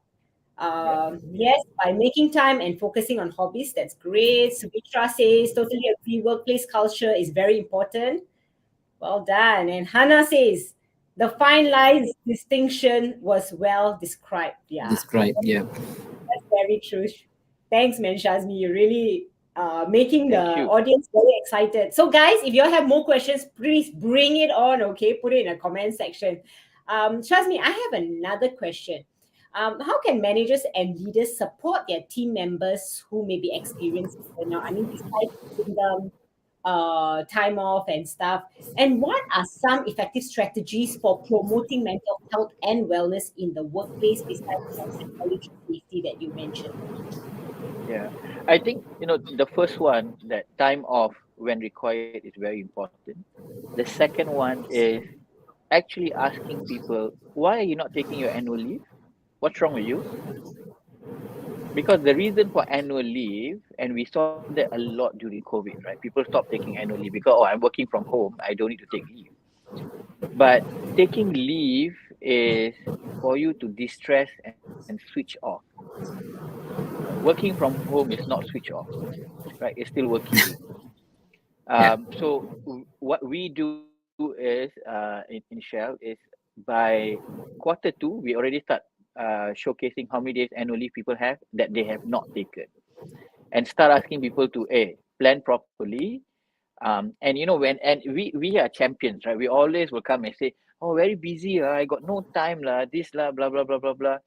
Yeah. Yes, by making time and focusing on hobbies, that's great. Sumitra says, totally agree. Workplace culture is very important. Well done. And Hannah says, the fine lines distinction was well described. Yeah, Describe. Yeah. that's very true. Thanks, man, Shazmi. You're really making the Thank you. audience very excited. So, guys, if you all have more questions, please bring it on, okay? Put it in a comment section. Shazmi, I have another question. How can managers and leaders support their team members who may be experiencing burnout? I mean, besides giving them time off and stuff. And what are some effective strategies for promoting mental health and wellness in the workplace besides the psychology safety that you mentioned? Yeah. I think, the first one, that time off when required, is very important. The second one is actually asking people, why are you not taking your annual leave? What's wrong with you? Because the reason for annual leave, and we saw that a lot during COVID, right? People stopped taking annual leave because, oh, I'm working from home, I don't need to take leave. But taking leave is for you to distress and switch off. Working from home is not switch off, right? It's still working. Yeah. So what we do is in Shell is by Q2 we already start showcasing how many days annual leave people have that they have not taken, and start asking people to plan properly. And we are champions, right? We always will come and say, oh, very busy, I got no time lah, this lah, blah blah blah blah blah.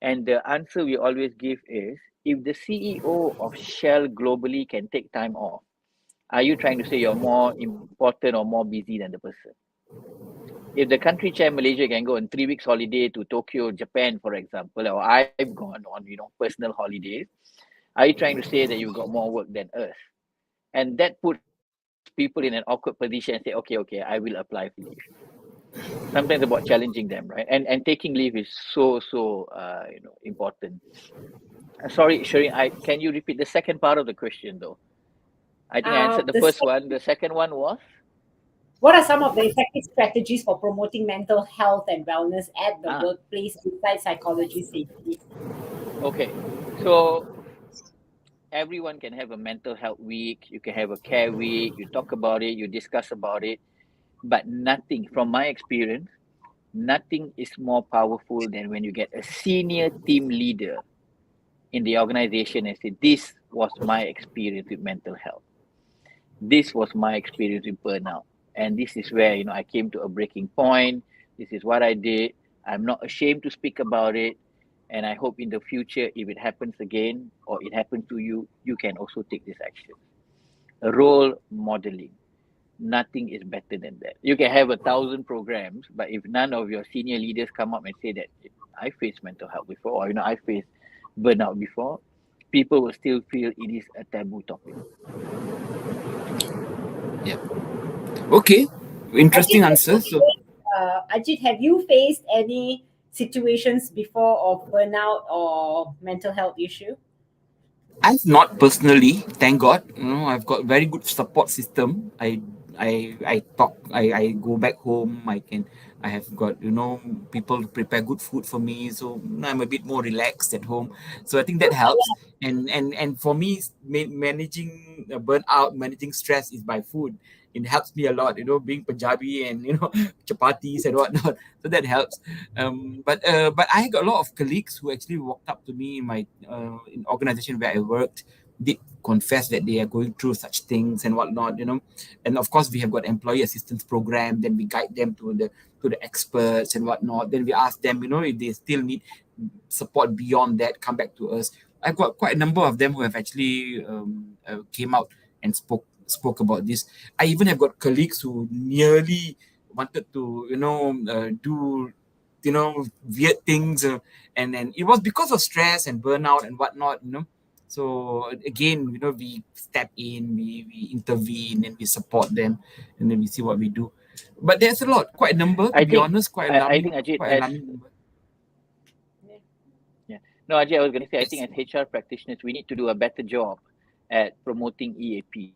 And the answer we always give is, if the CEO of Shell globally can take time off, are you trying to say you're more important or more busy than the person? If the country chair Malaysia can go on 3 weeks holiday to Tokyo, Japan, for example, or I've gone on, personal holidays, are you trying to say that you've got more work than us? And that puts people in an awkward position and say, okay, I will apply for leave. Sometimes about challenging them, right? And taking leave is so important. Sorry, Shireen, can you repeat the second part of the question though? I think I answered the The first sec- one. The second one was what are some of the effective strategies for promoting mental health and wellness at the ah workplace besides psychology safety? okay. So everyone can have a mental health week. You can have a care week. You talk about it. You discuss about it. But nothing, from my experience, nothing is more powerful than when you get a senior team leader in the organization and say, "This was my experience with mental health. This was my experience with burnout. And this is where, I came to a breaking point. This is what I did. I'm not ashamed to speak about it. And I hope in the future, if it happens again or it happens to you, you can also take this action." Role modeling. Nothing is better than that. You can have 1,000 programs, but if none of your senior leaders come up and say that I faced mental health before, or I faced burnout before, people will still feel it is a taboo topic. Yeah. Okay. Ajit, Interesting have answer. you So Ajit, have you faced any situations before of burnout or mental health issue? I've not personally, thank God. I've got very good support system. I talk. I go back home. I have got people to prepare good food for me, so I'm a bit more relaxed at home. So I think that helps. And for me, managing burnout, managing stress is by food. It helps me a lot. Being Punjabi and chapatis and whatnot. So that helps. But I got a lot of colleagues who actually walked up to me in my in organization where I worked, did confess that they are going through such things and whatnot. And of course we have got employee assistance program. Then we guide them to the experts and whatnot. Then we ask them, if they still need support beyond that, come back to us. I've got quite a number of them who have actually came out and spoke about this. I even have got colleagues who nearly wanted to do weird things, and it was because of stress and burnout and whatnot. So again, we step in, we intervene, and we support them, and then we see what we do. But there's a lot, quite a number, to I be think, honest, I think Ajit, quite as alarming number. yeah, no, Ajit, I was going to say, I Yes. think as HR practitioners, we need to do a better job at promoting EAP.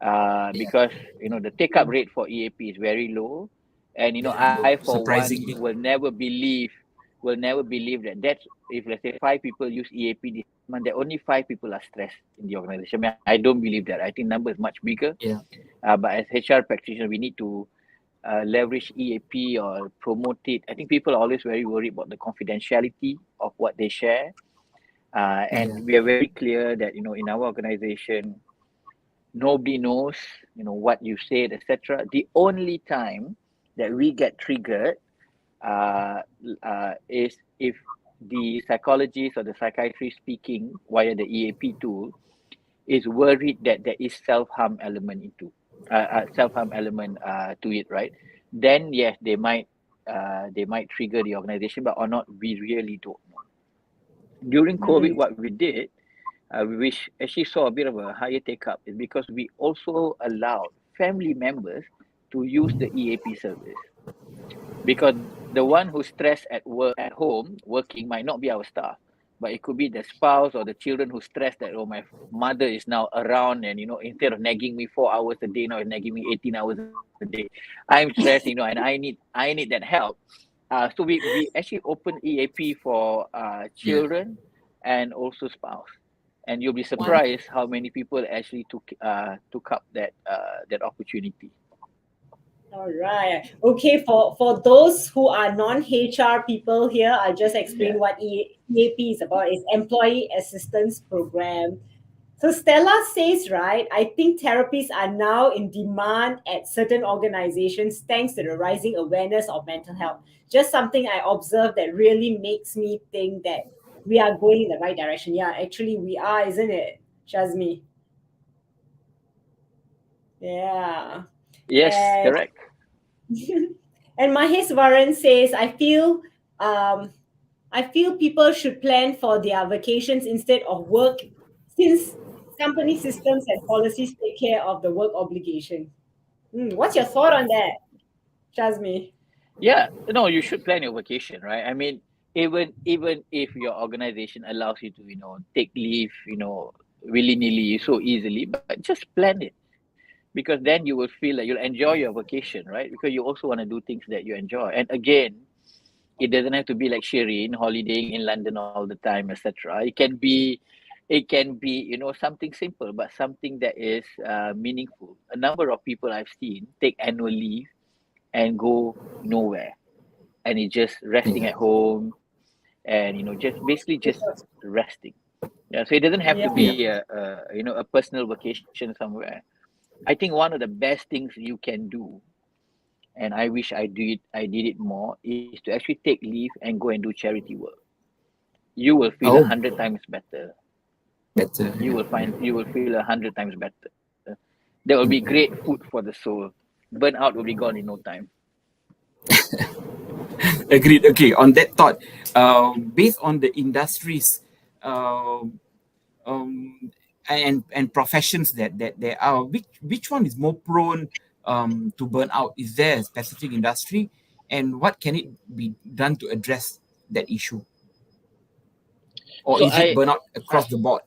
Yeah. Because the take up rate for EAP is very low, and Very I low, for one surprisingly. will never believe that if let's say 5 people use EAP this month, that only 5 people are stressed in the organization. I mean, I don't believe that. I think number is much bigger. Yeah. But as HR practitioner, we need to leverage EAP or promote it. I think people are always very worried about the confidentiality of what they share, Yeah. and we are very clear that in our organization, nobody knows what you said, etc. The only time that we get triggered uh, is if the psychologist or the psychiatrist speaking via the EAP tool is worried that there is self-harm element to it, right? Then yes, they might trigger the organization, but or not, we really don't know. During COVID, Mm. what we did, which actually saw a bit of a higher take up, is because we also allowed family members to use the EAP service. Because the one who's stressed at home working might not be our staff, but it could be the spouse or the children who stressed that, oh, my mother is now around, and instead of nagging me 4 hours a day, now is nagging me 18 hours a day. I'm stressed, and I need that help. So we actually opened EAP for Yeah. children and also spouse, and you'll be One. surprised how many people actually took up that opportunity. All right. Okay. For those who are non-HR people here, I'll just explain Yeah. what EAP is about. It's Employee Assistance Program. So Stella says, right, I think therapies are now in demand at certain organizations thanks to the rising awareness of mental health. Just something I observed that really makes me think that we are going in the right direction. Yeah, actually we are, isn't it, Shazmi? Yeah. Yes, And correct. and Mahesh Varan says, um, I feel people should plan for their vacations instead of work since company systems and policies take care of the work obligation. What's your thought on that, Shazmi? Yeah, no, you should plan your vacation, right? I mean, even if your organization allows you to, take leave, willy nilly so easily, but just plan it, because then you will feel like you'll enjoy your vacation, right? Because you also want to do things that you enjoy. And again, it doesn't have to be like Shireen holidaying in London all the time, etc. It can be something simple, but something that is meaningful. A number of people I've seen take annual leave and go nowhere, and it's just resting Yeah. at home, and just basically just resting. Yeah, so it doesn't have Yeah. to Yeah. be a personal vacation somewhere. I think one of the best things you can do, and I wish I did it more, is to actually take leave and go and do charity work. You will feel a Oh, hundred times better. better. You Yeah. will Yeah. find you will feel 100 times better. There will be great food for the soul. Burnout will be gone in no time. Agreed. Okay. On that thought, based on the industries, uh, um, and professions that there are, which one is more prone to burnout? Is there a specific industry, and what can it be done to address that issue, or So is it I, burnout I, across the board?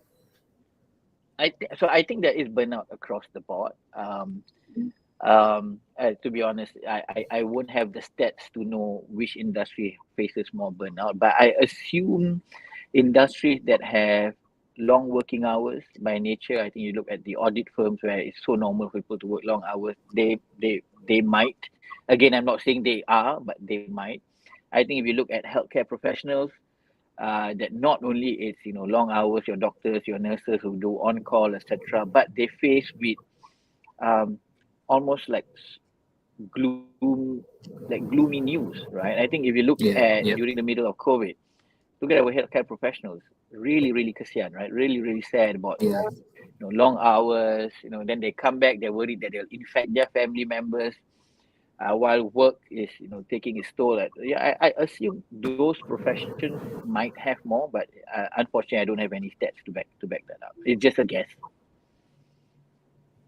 I think there is burnout across the board. To be honest, I won't have the stats to know which industry faces more burnout, but I assume industries that have long working hours by nature. I think you look at the audit firms where it's so normal for people to work long hours. They might. Again, I'm not saying they are, but they might. I think if you look at healthcare professionals, that not only it's long hours, your doctors, your nurses who do on call, etc., but they face with um, almost like gloom, like gloomy news, right? I think if you look Yeah. at Yeah. during the middle of COVID, look at our healthcare professionals, really, really kasihan, right? Really, really sad about Yeah. long hours. Then they come back, they're worried that they'll infect their family members. While work is taking its toll. I assume those professions might have more, but unfortunately, I don't have any stats to back that up. It's just a guess.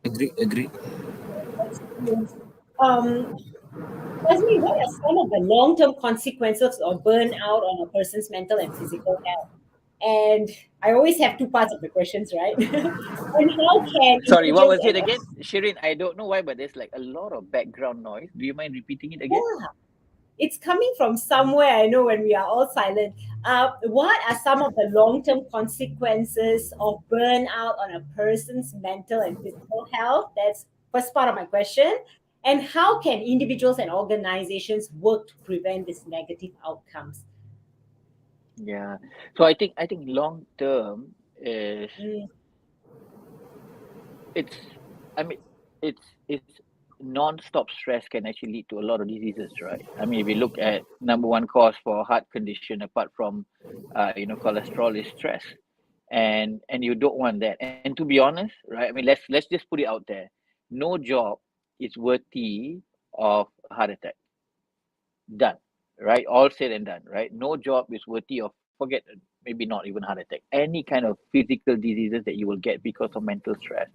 Agree. Agree. Um, Firstly, what are some of the long-term consequences of burnout on a person's mental and physical health? And I always have two parts of the questions, right? And how can Sorry, what individuals was it and again, Shirin? I don't know why, but there's like a lot of background noise. Do you mind repeating it again? yeah, it's coming from somewhere. I know when we are all silent. What are some of the long-term consequences of burnout on a person's mental and physical health? That's first part of my question. And how can individuals and organizations work to prevent these negative outcomes? Yeah. So I think long term is Mm, it's I mean it's non-stop stress can actually lead to a lot of diseases, right? I mean, if you look at number one cause for heart condition apart from cholesterol is stress, and you don't want that. And to be honest, right? I mean, let's just put it out there. No job is worthy of a heart attack. Done, right? All said and done, right? No job is worthy of, forget, maybe not even heart attack, any kind of physical diseases that you will get because of mental stress.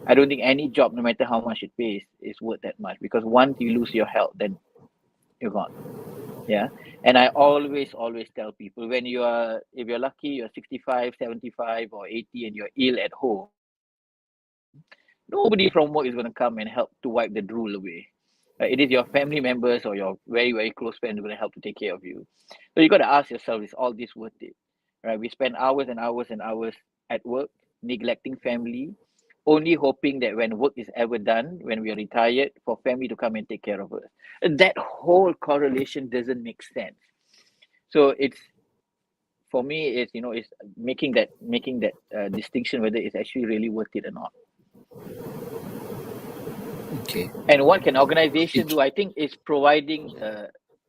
I don't think any job, no matter how much it pays, is worth that much, because once you lose your health, then you're gone. Yeah. And I always tell people, when if you're lucky, you're 65, 75, or 80, and you're ill at home, nobody from work is going to come and help to wipe the drool away. It is your family members or your very, very close friends who are going to help to take care of you. So you got to ask yourself, is all this worth it? Right? We spend hours and hours and hours at work, neglecting family, only hoping that when work is ever done, when we are retired, for family to come and take care of us. That whole correlation doesn't make sense. So it's, for me, it's making that distinction whether it's actually really worth it or not. Okay. And what can organization It, do? I think it's providing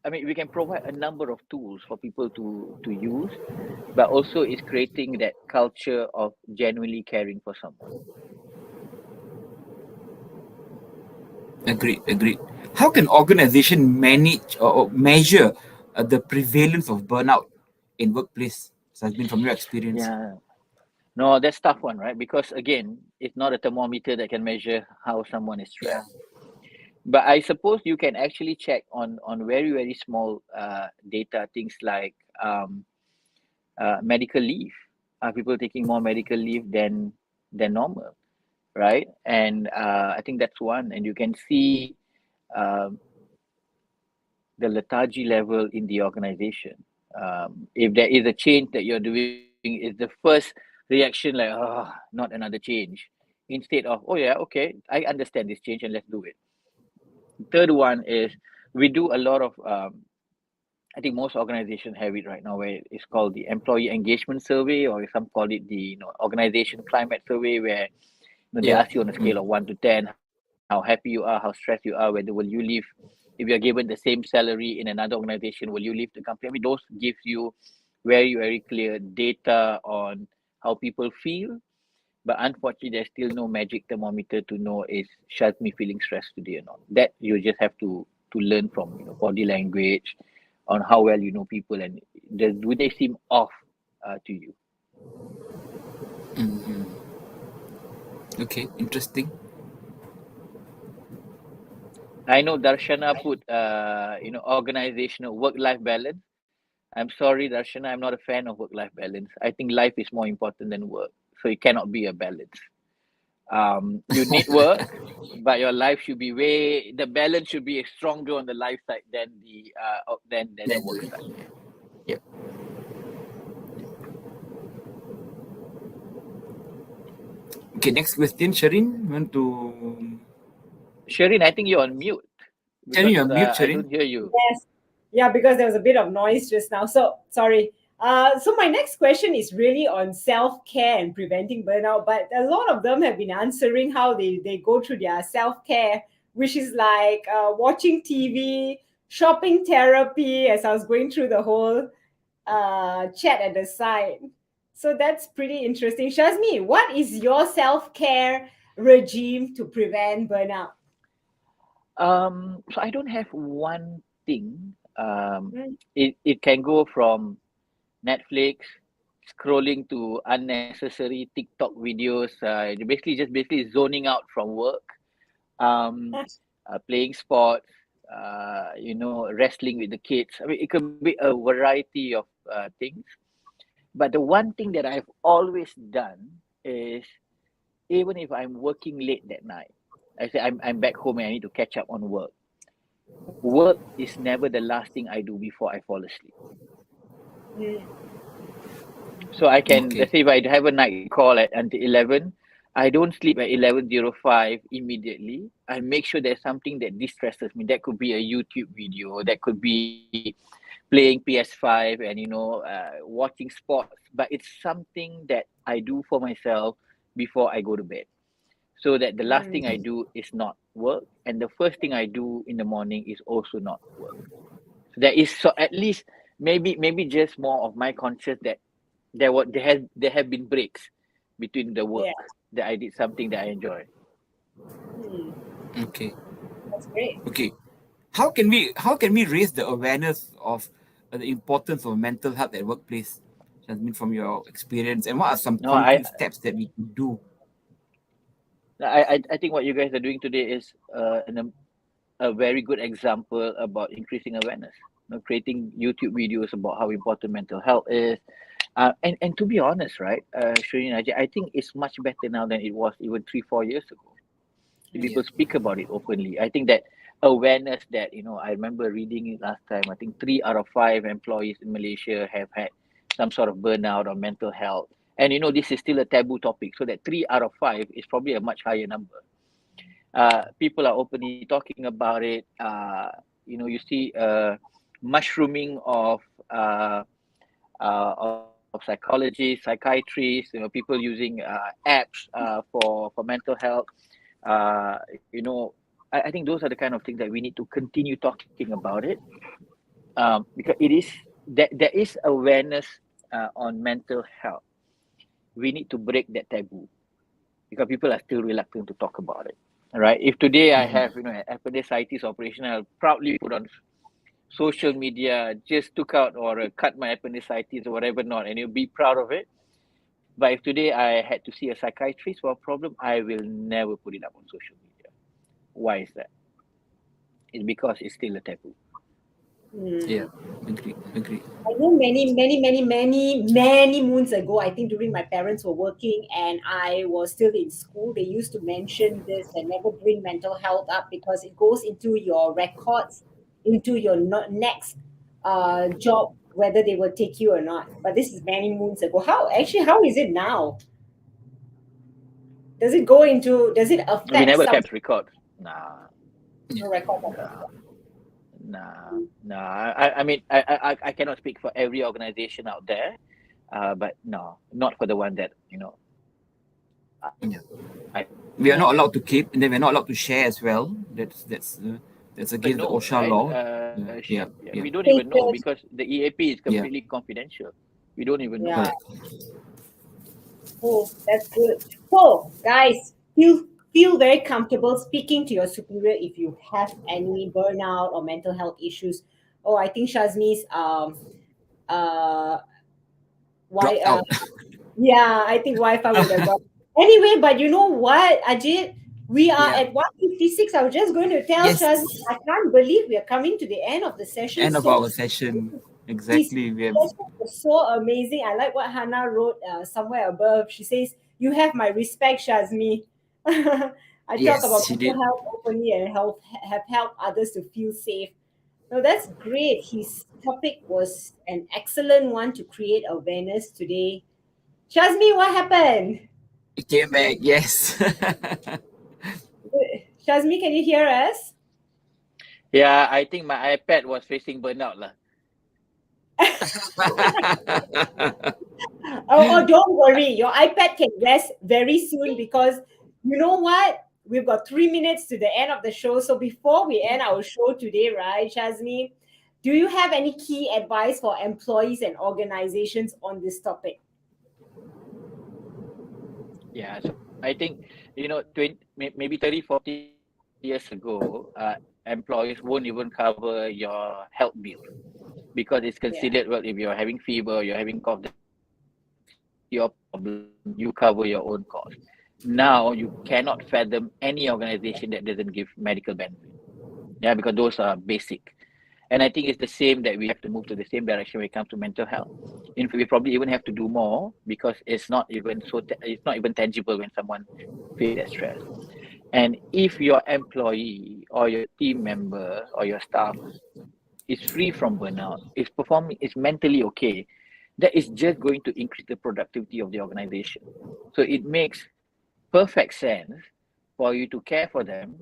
I mean, we can provide a number of tools for people to use, but also it's creating that culture of genuinely caring for someone. agreed. Agreed. How can organization manage or measure the prevalence of burnout in workplace? So has been from your experience. Yeah. No, that's tough one, right? Because again, it's not a thermometer that can measure how someone is Yeah. stressed. But I suppose you can actually check on very very small data, things like medical leave. Are people taking more medical leave than normal, right? And I think that's one. And you can see um, the lethargy level in the organization. If there is a change that you're doing, is the first reaction like, oh, not another change, instead of, oh yeah, okay, I understand this change and let's do it. Third one is we do a lot of I think most organizations have it right now, where it's called the employee engagement survey, or some call it the organization climate survey, where they Yeah. ask you on a scale of 1 to 10 how happy you are, how stressed you are, whether will you leave. If you're given the same salary in another organization, will you leave the company? I mean, those give you very very clear data on how people feel. But unfortunately, there's still no magic thermometer to know is Shazmi feeling stressed today or not. That you just have to learn from body language, on how well you know people, and do they seem off to you. Mhm. Okay, interesting. I know Darshana put organizational work life balance. I'm sorry, Darshana, I'm not a fan of work life balance. I think life is more important than work, so it cannot be a balance. You need work, but your life should be the balance should be stronger on the life side than the Then work side. yeah. Okay, next question, Sharin. Want to Sherin, I think you're on mute Sharin, because you're mute, I Sharin. don't hear you. Yes. Yeah, because there was a bit of noise just now. So sorry. So my next question is really on self-care and preventing burnout, but a lot of them have been answering how they go through their self-care, which is like watching TV, shopping therapy, as I was going through the whole chat at the side. So that's pretty interesting. Shazmi, what is your self-care regime to prevent burnout? So I don't have one thing. Mm. It can go from Netflix, scrolling to unnecessary TikTok videos, basically zoning out from work, um, playing sports, wrestling with the kids. I mean, it could be a variety of things. But the one thing that I've always done is, even if I'm working late that night, I say I'm back home and I need to catch up on work. Work is never the last thing I do before I fall asleep. Mm. So I can, Okay. let's say if I have a night call at until 11, I don't sleep at 11:05 immediately. I make sure there's something that distresses me. That could be a YouTube video, that could be playing PS5 and watching sports. But it's something that I do for myself before I go to bed, so that the last thing I Mm. do is not work, and the first thing I do in the morning is also not work. So there is, so at least maybe just more of my conscious that there have been breaks between the Yeah. work, that I did something that I enjoy. Mm. Okay. That's great. Okay. How can we raise the awareness of the importance of mental health at workplace? Jasmine, from your experience, and what are some No, I concrete steps that we could do? I think what you guys are doing today is a very good example about increasing awareness. Creating YouTube videos about how important mental health is, and to be honest, right, Shireen, I think it's much better now than it was even 3-4 years ago. Yeah. People speak about it openly. I think that awareness, that I remember reading it last time. I think 3 out of 5 employees in Malaysia have had some sort of burnout or mental health, and this is still a taboo topic. So that 3 out of 5 is probably a much higher number. People are openly talking about it. You see mushrooming of psychologists, psychiatrists, people using apps for mental health. I think those are the kind of things that we need to continue talking about it, because it is that there is awareness on mental health. We need to break that taboo, because people are still reluctant to talk about it. All right. If today I have an appendicitis operation, I'll proudly put on social media, just took out or cut my appendicitis or whatever not, and you'll be proud of it. But if today I had to see a psychiatrist for a problem, I will never put it up on social media. Why is that? is because it's still a taboo. Yeah, agree. I know many moons ago, I think during my parents were working and I was still in school, they used to mention this and never bring mental health up because it goes into your records, into your next job, whether they will take you or not. But this is many moons ago. How is it now? Does it We affect never some kept records. Nah, record of it? nah, nah. I mean, I cannot speak for every organization out there, but no, not for the one that Yeah. I We are not allowed to keep, and then we're not allowed to share as well. That's even against the know, OSHA right? law. Yeah, yeah, We don't even know Papers. because the EAP is yeah. completely confidential. We don't even know. Yeah. Correct. Oh, that's good. So, guys, feel very comfortable speaking to your superior if you have any burnout or mental health issues. Oh, I think Shazmi's uh why Dropped out. yeah, I think Wi-Fi would have gone. Anyway, but you know what, Ajit? We are Yeah. at 1:56. I was just going to tell Yes. Shazmi, I can't believe we are coming to the end of the session End of so our session. this Exactly. We have. session was so amazing. I like what Hannah wrote somewhere above. She says, "You have my respect, Shazmi." I talk about Yes, she did. mental health openly and have helped others to feel safe. No, that's great. His topic was an excellent one to create awareness today. Shazmi, what happened? It came back. Yes. Shazmi, can you hear us? Yeah, I think my iPad was facing burnout lah. Oh, don't worry. Your iPad can rest very soon because you know what? We've got 3 minutes to the end of the show. So before we end our show today, right, Shazmi, do you have any key advice for employees and organizations on this topic? Yeah, so I think 20, maybe 30, 40 years ago, employers won't even cover your health bill because it's Yeah. considered, well, if you're having fever, you're having cough, your problem, you cover your own cost. Now you cannot fathom any organization that doesn't give medical benefit. Yeah, because those are basic. And I think it's the same that we have to move to the same direction when it comes to mental health. In fact, we probably even have to do more because it's not even it's not even tangible when someone feels that stress. And if your employee or your team member or your staff is free from burnout, is performing, is mentally okay, that is just going to increase the productivity of the organization. So it makes perfect sense for you to care for them,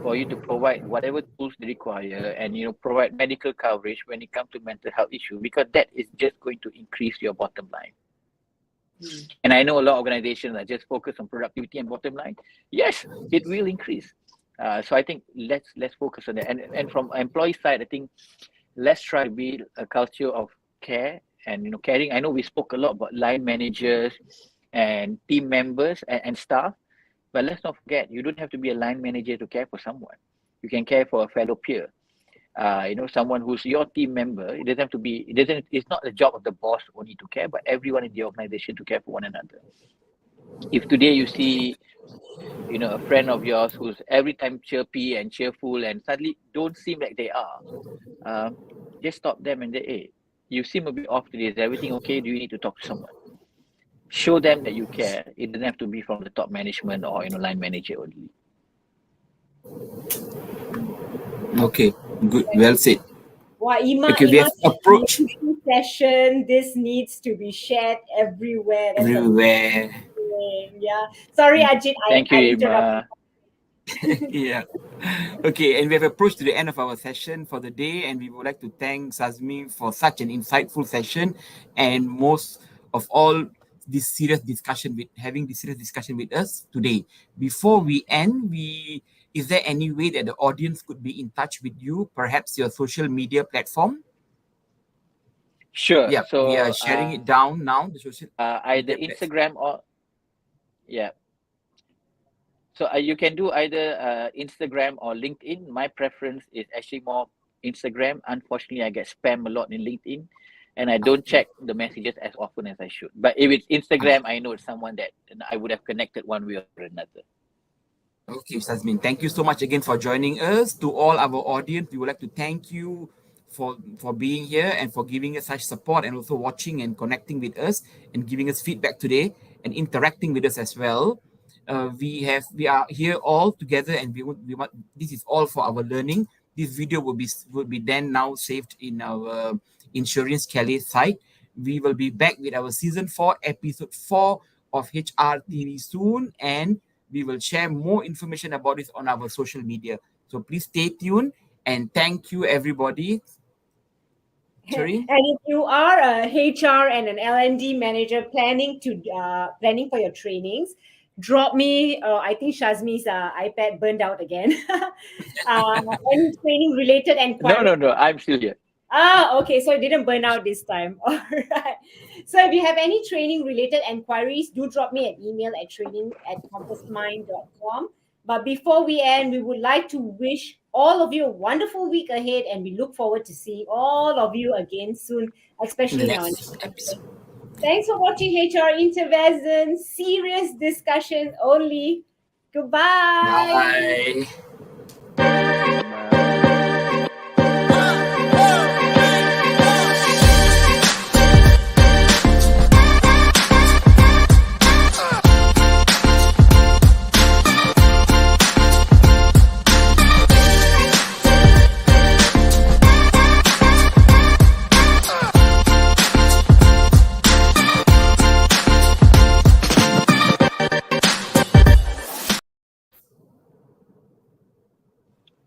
for you to provide whatever tools they require, and provide medical coverage when it comes to mental health issue, because that is just going to increase your bottom line. And I know a lot of organizations are just focused on productivity and bottom line. Yes, it will increase. So I think let's focus on that. And from employee side, I think let's try to build a culture of care and caring. I know we spoke a lot about line managers and team members and staff, but let's not forget, you don't have to be a line manager to care for someone. You can care for a fellow peer. Someone who's your team member. It doesn't have to be. It doesn't. It's not the job of the boss only to care, but everyone in the organization to care for one another. If today you see, a friend of yours who's every time chirpy and cheerful and suddenly don't seem like they are, just stop them and say, "Hey, you seem a bit off today. Is everything okay? Do you need to talk to someone?" Show them that you care. It doesn't have to be from the top management or line manager only. Okay, good. Well said. Wah, Okay, we have approached session. This needs to be shared everywhere. That's everywhere. amazing. Yeah. Sorry, Ajit, Thank I you, interrupted. Ima. Yeah. Okay, and we have approached to the end of our session for the day, and we would like to thank Sazmi for such an insightful session, and most of all, this serious discussion with us today. Before we end, is there any way that the audience could be in touch with you? Perhaps your social media platform? Sure. Yeah, we are So sharing it down now. The social either media platform. Instagram or yeah. So you can do either Instagram or LinkedIn. My preference is actually more Instagram. Unfortunately, I get spam a lot in LinkedIn, and I don't check the messages as often as I should. But if it's Instagram, I know it's someone that I would have connected one way or another. Okay, Shazmin, thank you so much again for joining us. To all our audience, we would like to thank you for being here and for giving us such support and also watching and connecting with us and giving us feedback today and interacting with us as well. We are here all together and we want this is all for our learning. This video will be then now saved in our Insurance Kelly site. We will be back with our season 4, episode 4 of HRTV soon, and we will share more information about this on our social media. So please stay tuned and thank you, everybody. And Shireen? if you are a HR and an L&D manager planning for your trainings, drop me. I think Shazmi's iPad burned out again. Any training related No, enquiry. no, no. I'm still here. Okay, so it didn't burn out this time. All right. So if you have any training related enquiries, do drop me an email at training@compassmind.com. But before we end, we would like to wish all of you a wonderful week ahead, and we look forward to seeing all of you again soon, In the especially in our next next episode. episode. Thanks for watching HR Intervention. Serious discussions only. Goodbye. Bye.